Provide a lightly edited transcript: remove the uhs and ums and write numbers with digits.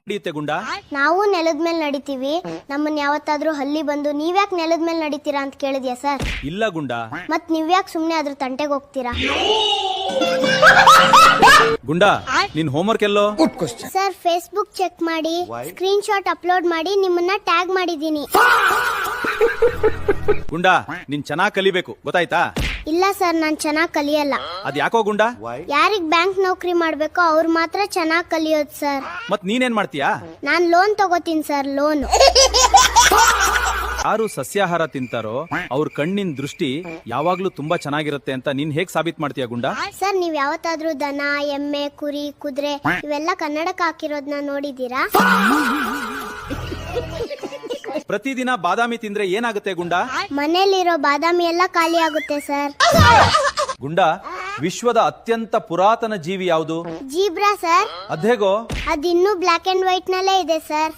ಹಿಡಿಯುತ್ತೆ ಗುಂಡಾ? ನಾವು ನೆಲದ ಮೇಲೆ ನಡಿತೀವಿ, ನಮ್ಮನ್ನ ಯಾವತ್ತಾದ್ರೂ ಹಲ್ಲಿ ಬಂದು ನೀವ್ಯಾಕೆ ನೆಲದ ಮೇಲೆ ನಡಿತೀರಾ ಅಂತ ಕೇಳಿದ್ಯಾ ಸರ್? ಇಲ್ಲ ಗುಂಡಾ. ಮತ್ ನೀವ್ಯಾಕೆ ಸುಮ್ನೆ ಅದ್ರ ತಂಟೆಗೆ ಹೋಗ್ತೀರಾ? ಗುಂಡಾ, ನಿನ್ ಹೋಮ್ವರ್ಕ್ ಎಲ್ಲೋ? ಸರ್ ಫೇಸ್ಬುಕ್ ಚೆಕ್ ಮಾಡಿ, ಸ್ಕ್ರೀನ್ ಶಾಟ್ ಅಪ್ಲೋಡ್ ಮಾಡಿ ನಿಮ್ಮನ್ನ ಟ್ಯಾಗ್ ಮಾಡಿದೀನಿ. ಗುಂಡಾ, ನೀನ್ ಚೆನ್ನಾಗ್ ಕಲಿಬೇಕು, ಗೊತ್ತಾಯ್ತಾ? ಇಲ್ಲ ಸರ್, ನಾನ್ ಚೆನ್ನಾಗ್ ಕಲಿಯಲ್ಲ. ಅದ್ ಯಾಕೋ ಗುಂಡಾ? ಯಾರಿಗ್ ಬ್ಯಾಂಕ್ ನೌಕರಿ ಮಾಡ್ಬೇಕೋ ಅವ್ರು ಮಾತ್ರ ಚೆನ್ನಾಗ್ ಕಲಿಯೋದು ಸರ್. ಮತ್ ನೀನೇನ್ ಮಾಡ್ತೀಯಾ? ನಾನ್ ಲೋನ್ ತಗೋತೀನಿ ಸರ್, ಲೋನ್. ಯಾರು ಸಸ್ಯಾಹಾರ ತಿಂತಾರೋ ಅವ್ರ ಕಣ್ಣಿನ ದೃಷ್ಟಿ ಯಾವಾಗ್ಲೂ ತುಂಬಾ ಚೆನ್ನಾಗಿರುತ್ತೆ ಅಂತ ನೀನ್ ಹೇಗ್ ಸಾಬೀತ್ ಮಾಡ್ತೀಯ ಗುಂಡಾ? ಸರ್, ನೀವ್ ಯಾವತ್ತಾದ್ರೂ ದನ, ಎಮ್ಮೆ, ಕುರಿ, ಕುದುರೆ ಇವೆಲ್ಲ ಕನ್ನಡಕ ಹಾಕಿರೋದನ್ನ ನೋಡಿದೀರಾ? ಪ್ರತಿದಿನ ಬಾದಾಮಿ ತಿಂದ್ರೆ ಏನಾಗುತ್ತೆ ಗುಂಡಾ? ಮನೇಲಿರೋ ಬಾದಾಮಿ ಎಲ್ಲ ಖಾಲಿ ಆಗುತ್ತೆ ಸರ್. ಗುಂಡಾ, ವಿಶ್ವದ ಅತ್ಯಂತ ಪುರಾತನ ಜೀವಿ ಯಾವುದು? Zebra sir. ಅದೇಗೋ? ಅದಿನ್ನೂ ಬ್ಲಾಕ್ ಅಂಡ್ ವೈಟ್ ನಲ್ಲೇ ಇದೆ ಸರ್.